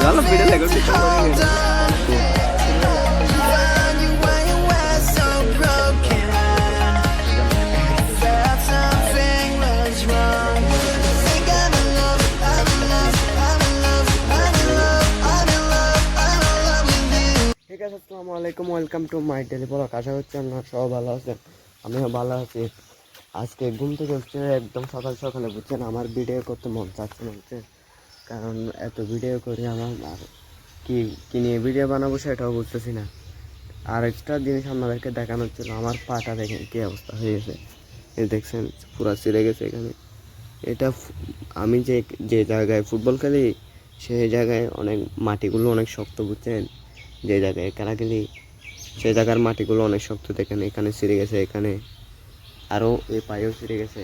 ভালো ভিডিও দেখো ঠিক আছে। আসসালামু আলাইকুম, welcome to my daily blog. আশা করছি আপনারা সবাই ভালো আছেন, আমিও ভালো আছি। আজকে ঘুম থেকে উঠছে একদম সকাল সকালে, বুঝছেন। আমার ভিডিও করতে মন চাচ্ছে না, বুঝছেন, কারণ এত ভিডিও করি আমার আর কি কি নিয়ে ভিডিও বানাবো সেটাও বুঝতেছি না। আর একটা জিনিস আপনাদেরকে দেখানো ছিল, আমার পাটা দেখেন কী অবস্থা হয়ে গেছে। এই দেখছেন পুরা ছিঁড়ে গেছে এখানে। এটা আমি যে যে জায়গায় ফুটবল খেলি সেই জায়গায় অনেক মাটিগুলো অনেক শক্ত, বুঝছেন। যে জায়গায় খেলা খেলি সেই জায়গার মাটিগুলো অনেক শক্ত, দেখেন এখানে ছিঁড়ে গেছে, এখানে আরও এই পায়েও ছিঁড়ে গেছে,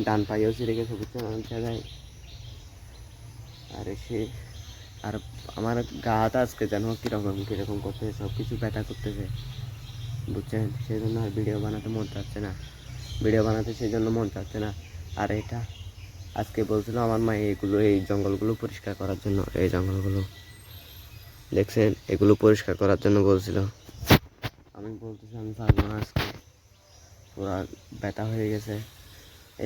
ডান পায়েও ছিঁড়ে গেছে, বুঝছেন অনেক জায়গায়। আর সে আর আমার গা হাত আজকে যেন কীরকম কীরকম করতেছে, সব কিছু ব্যথা করতেছে, বুঝছেন। সেই জন্য আর ভিডিও বানাতে মন চাচ্ছে না, ভিডিও বানাতে সেই জন্য মন চাচ্ছে না। আর এটা আজকে বলছিল আমার মা এইগুলো, এই জঙ্গলগুলো পরিষ্কার করার জন্য, এই জঙ্গলগুলো দেখছেন এগুলো পরিষ্কার করার জন্য বলছিল। আমি বলতেছি আমি পারবো না, আজকে পুরা ব্যথা হয়ে গেছে।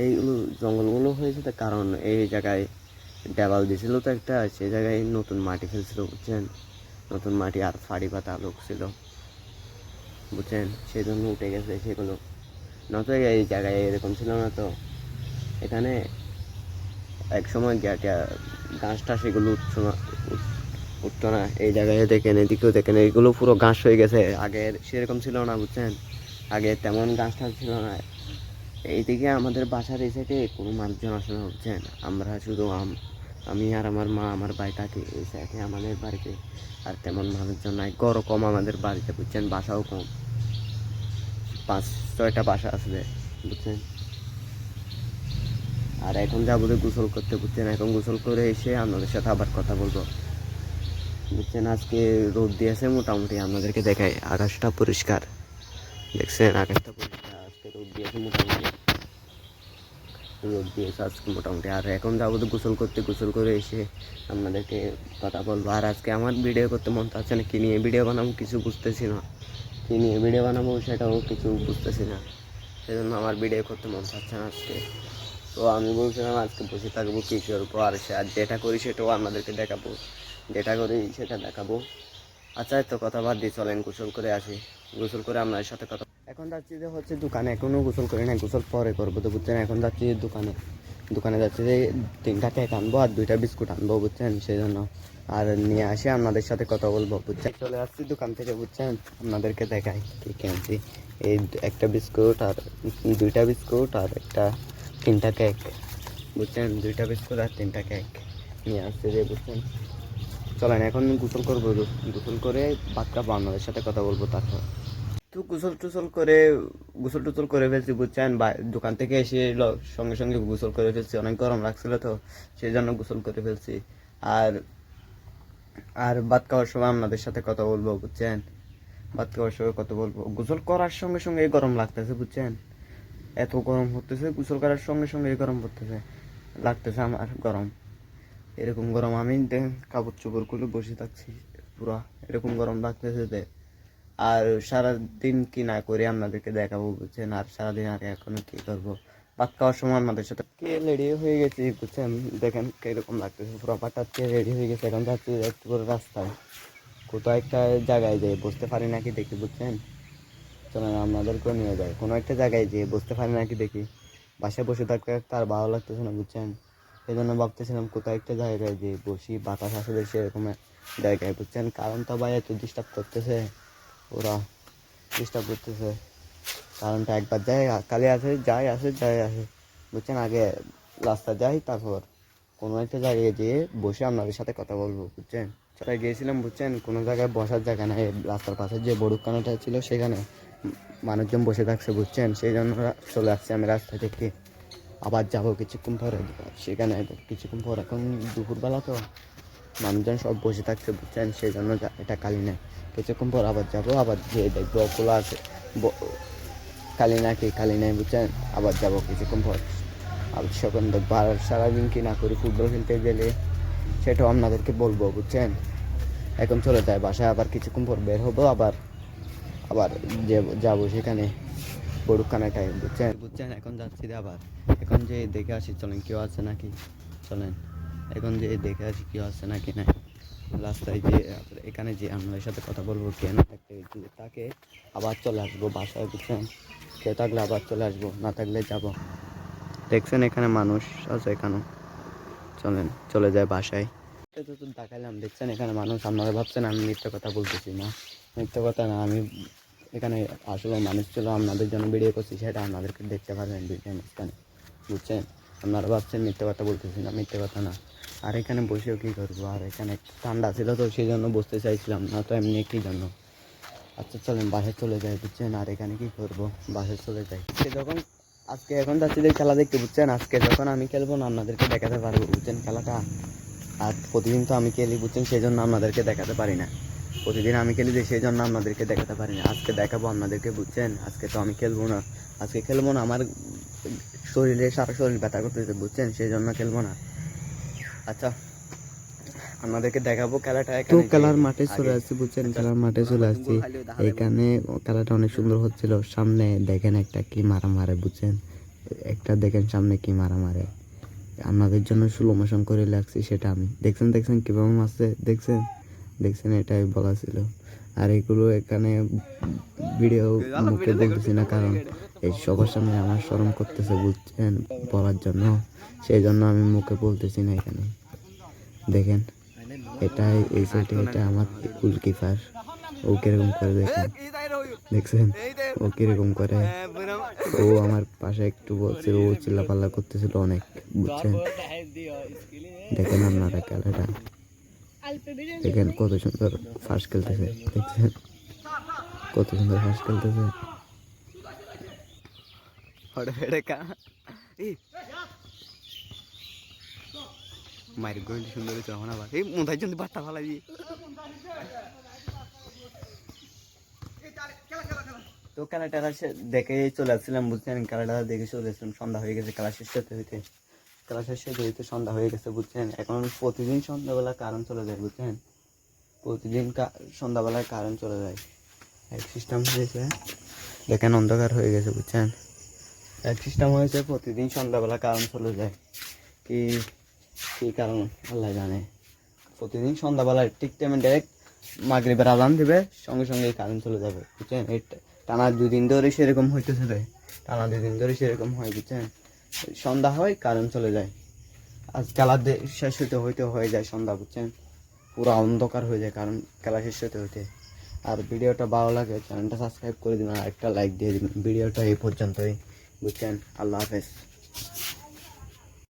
এইগুলো জঙ্গলগুলো হয়েছে তো কারণ এই জায়গায় দেওয়াল দিয়েছিল তো একটা, সেই জায়গায় নতুন মাটি ফেলছিল, বুঝছেন। নতুন মাটি আর ফাড়ি পাতা লোক ছিল, বুঝছেন, সেই জন্য উঠে গেছে সেগুলো। নয়তো এই জায়গায় এরকম ছিল না তো। এখানে এক সময় ঘাস টাস এগুলো উঠতো না। এই জায়গায় দেখেন, এদিকেও দেখেন, এইগুলো পুরো ঘাস হয়ে গেছে। আগে সেরকম ছিল না, বুঝছেন, আগে তেমন ঘাস টাস ছিল না। এইদিকে আমাদের বাসার এই সাইডে কোনো মানুষজন আসে না, বুঝছেন। আমরা শুধু আমি আর আমার মা, আমার ভাই থাকি এই সাইডে আমাদের বাড়িতে। আর তেমন মানুষজন নাই, ঘরও কম আমাদের বাড়িতে, বুঝছেন, বাসাও কম, 5-6টা বাসা আসবে, বুঝছেন। আর এখন যাবো গোসল করতে, বুঝছেন। এখন গোসল করে এসে আপনাদের সাথে আবার কথা বলবো, বুঝছেন। আজকে রোদ দিয়েছে মোটামুটি, আপনাদেরকে দেখাই আকাশটা পরিষ্কার, দেখছেন আকাশটা পরিষ্কার। আজকে রোদ দিয়েছে মোটামুটি, রোদ দিয়েছে আজকে মোটামুটি। আর এখন যাবো গোসল করতে, গোসল করে এসে আপনাদেরকে কথা বলবো। আর আজকে আমার ভিডিও করতে মন চাচ্ছে না, কী নিয়ে ভিডিও বানাবো কিছু বুঝতেছি না, কী নিয়ে ভিডিও বানাবো সেটাও কিছু বুঝতেছি না। সেই জন্য আমার ভিডিও করতে মন চাচ্ছে না আজকে। তো আমি বলছিলাম আজকে বসে থাকবো, কী করবো, আর যেটা করি সেটাও আপনাদেরকে দেখাবো, যেটা করি সেটা দেখাবো। আচ্ছা তো কথা বাদ দিয়ে চলেন গোসল করে আসি, গোসল করে আপনার সাথে কথা। এখন যাচ্ছি যে হচ্ছে দোকানে, এখনও গোসল করি না, গোসল পরে করবো তো, বুঝছেন। এখন যাচ্ছি দোকানে, দোকানে যাচ্ছি যে 3টা কেক আনবো আর 2টা বিস্কুট আনবো, বুঝছেন, সেই জন্য। আর নিয়ে আসি আপনাদের সাথে কথা বলবো, বুঝছেন। চলে আসছি দোকান থেকে, বুঝছেন, আপনাদেরকে দেখাই কী কিনছি। এই একটা বিস্কুট আর 2টা বিস্কুট আর 3টা কেক, বুঝছেন। 2টা বিস্কুট আর 3টা কেক নিয়ে আসছে যে, বুঝছেন। চলেন এখন গোসল করবো, গোসল করে ভাত খাবো, আপনাদের সাথে কথা বলবো তারপর। তো গোসল টোসল করে ফেলছি, বুঝছেন। দোকান থেকে এসে সঙ্গে সঙ্গে গোসল করে ফেলছি, অনেক গরম লাগছিল তো সেই জন্য গোসল করে ফেলছি। আর আর ভাত খাওয়ার সময় আপনাদের সাথে কথা বলবো, বুঝছেন। ভাত খাওয়ার সময় কথা বলবো, গোসল করার সঙ্গে সঙ্গে গরম লাগতেছে, বুঝছেন। এত গরম হতেছে, গোসল করার সঙ্গে সঙ্গে গরম লাগতেছে আমার গরম। এরকম গরম আমি কাপড় চোপড় খুলে বসে থাকছি, পুরা এরকম গরম লাগতেছে যে। আর সারাদিন কি না করে আপনাদেরকে দেখাবো, বুঝছেন। আর সারাদিন আর এখনো কি করবো, ভাত খাওয়ার সময় আপনাদের সাথে কে রেডি হয়ে গেছি, বুঝছেন। দেখেন কিরকম লাগতেছে, পুরো পাটাতে রেডি হয়ে গেছে। এখন যাচ্ছি একটু করে রাস্তায়, কোথাও একটা জায়গায় যেয়ে বসতে পারি নাকি দেখি, বুঝছেন। চলেন আপনাদেরকেও নিয়ে যায় কোনো একটা জায়গায় যেয়ে বসতে পারি নাকি দেখি। বাসায় বসে থাকতে তার ভালো লাগতেছে না, বুঝছেন। সেই জন্য ভাবতেছিলাম কোথাও একটা জায়গায় যে বসি, বাতাস আসলে সেরকম জায়গায়, বুঝছেন। কারণ তো ভাই এত ডিস্টার্ব করতেছে, ওরা ডিস্টার্ব করতেছে। কারণটা একবার যাই কালে আসে, যাই আসে, বুঝছেন। আগে রাস্তা যাই, তারপর কোনো একটা জায়গায় যেয়ে বসে আপনাদের সাথে কথা বলবো, বুঝছেন। চলে গিয়েছিলাম, বুঝছেন, কোনো জায়গায় বসার জায়গা নাই। রাস্তার পাশে যে বড়ুখানাটা ছিল সেখানে মানুষজন বসে থাকছে, বুঝছেন। সেই জন্য চলে আসছি আমি রাস্তা থেকে। আবার যাবো কিছুক্ষণ পরে সেখানে, কিছুক্ষণ পর। এখন দুপুরবেলা তো মানুষজন সব বসে থাকছে, বুঝছেন, সেই জন্য এটা কালি নেই। কিছুক্ষণ পর আবার যাবো, আবার যেয়ে দেখবো খোলা আছে কালি নাই, বুঝছেন। আবার যাবো কিছুক্ষণ পর, আবার সখন দেখবো। আর সারাদিন কি না করি, ফুটবল খেলতে গেলে সেটাও আপনাদেরকে বলবো, বুঝছেন। এখন চলে যায় বাসায়, আবার কিছুক্ষণ পর বের হবো, আবার আবার যে যাবো সেখানে বড়ুখানা টাইম, বুঝছেন। এখন যাচ্ছি আবার, এখন যে দেখে আসি চলেন কেউ আছে নাকি, চলেন এখন যে দেখে আসি কেউ আছে নাকি নাই রাস্তায়, যে এখানে যে আপনাদের সাথে কথা বলবো, কে না থাকলে তাকে আবার চলে আসবো বাসায়, বুঝছেন। কেউ থাকলে আবার চলে আসবো, না থাকলে যাব। দেখছেন এখানে মানুষ আছে এখানেও, চলেন চলে যায় বাসায়। তো দেখাইলাম, দেখছেন এখানে মানুষ, আপনারা ভাবছেন আমি মিথ্যা কথা বলতেছি, না মিথ্যা কথা না, আমি এখানে আসলে মানুষ ছিল, আপনাদের জন্য ভিডিও করছি, সেটা আপনাদেরকে দেখতে পারবেন ভিডিও মাঝখানে, বুঝছেন। আপনারা ভাবছেন মিথ্যা কথা বলতেছি, না মিথ্যা কথা না। আর এখানে বসেও কী করবো, আর এখানে ঠান্ডা ছিল তো সেই জন্য বসতে চাইছিলাম, না তো এমনি কী জন্য। আচ্ছা চলেন বাসায় চলে যাই, বুঝছেন। আর এখানে কী করবো, বাসায় চলে যাই। সে যখন আজকে এখন যাচ্ছি যে খেলা দেখতে, বুঝছেন। আজকে যখন আমি খেলবো না, আপনাদেরকে দেখাতে পারবো, বুঝছেন খেলাটা। আর প্রতিদিন তো আমি খেলি, বুঝছেন, সেই জন্য আপনাদেরকে দেখাতে পারি না। প্রতিদিন আমি খেলি যে সেই জন্য আপনাদেরকে দেখাতে পারি না। আজকে দেখাবো আপনাদেরকে, বুঝছেন। আজকে তো আমি খেলবো না, আজকে খেলবো না, আমার শরীরে সারা শরীর ব্যথা করতেছে, বুঝছেন, সেই জন্য খেলবো না। আচ্ছা আপনাদেরকে দেখাবো খেলাটা। তো খেলার মাঠে চলে আসছি, বুঝছেন, খেলার মাঠে চলে আসছি। এখানে খেলাটা অনেক সুন্দর হচ্ছিল। সামনে দেখেন একটা কি মারা মারে, বুঝছেন, একটা দেখেন সামনে কি মারা মারে। আপনাদের জন্য স্লো মোশন করে লাগছি সেটা আমি, দেখছেন কীভাবে মারছে, দেখছেন এটাই বলা ছিল। আর এগুলো এখানে ভিডিও মুখে বলতেছি না, কারণ এই সবার সামনে আমার শরম করতেছে, বুঝছেন, বলার জন্য, সেই জন্য আমি মুখে বলতেছি না। এখানে দেখেন এটাই, এই সাইডে এটা আমার গোলকিপার, ও কিরকম করে দেখছেন ও কিরকম করে। ও আমার পাশে একটু বলছিল, ও চিল্লাপাল্লা করতেছিল অনেক, বুঝছেন। দেখেন আপনারা খেলাটা, দেখেন কত সুন্দর ফাঁস খেলতেছে, দেখছেন কত সুন্দর ফাঁস খেলতেছে। মায়ের গোল সুন্দর হয়েছে, আমার আবার এই মোধাই জন্য বার্তা ফালাই দিয়ে। তো খেলাটা দেখে চলে আসছিলাম, বুঝছেন, খেলাটা দেখে চলে আসছিলাম। সন্ধ্যা হয়ে গেছে, খেলা শেষ হতে সন্ধ্যা হয়ে গেছে, বুঝছেন। এখন প্রতিদিন সন্ধ্যাবেলা কারণ চলে যায়, বুঝছেন, প্রতিদিন সন্ধ্যাবেলায় কারণ চলে যায়। এক সিস্টেম হয়েছে, দেখেন অন্ধকার হয়ে গেছে, বুঝছেন, এক সিস্টেম হয়েছে, প্রতিদিন সন্ধ্যাবেলা কারণ চলে যায়। কি কি কারণ আল্লাহ জানে। প্রতিদিন সন্ধ্যাবেলায় ঠিক টাইমে ডাইরেক্ট মাগরিবের আজান দেবে, সঙ্গে সঙ্গে কারেন্ট চলে যাবে, বুঝছেন। এই টানা 2 দিন ধরে সেরকম হইতেছে, টানা 2 দিন ধরে সেরকম হয়, বুঝছেন। সন্ধ্যা হয় কারেন্ট চলে যায়। আজ খেলা শেষ হইতে হয়ে যায় সন্ধ্যা, বুঝছেন, পুরো অন্ধকার হয়ে যায় কারণ খেলা শেষ হইতে। আর ভিডিওটা ভালো লাগে চ্যানেলটা সাবস্ক্রাইব করে দিবেন, আর একটা লাইক দিয়ে দিবেন। ভিডিওটা এই পর্যন্তই, বুঝছেন। আল্লাহ হাফেজ।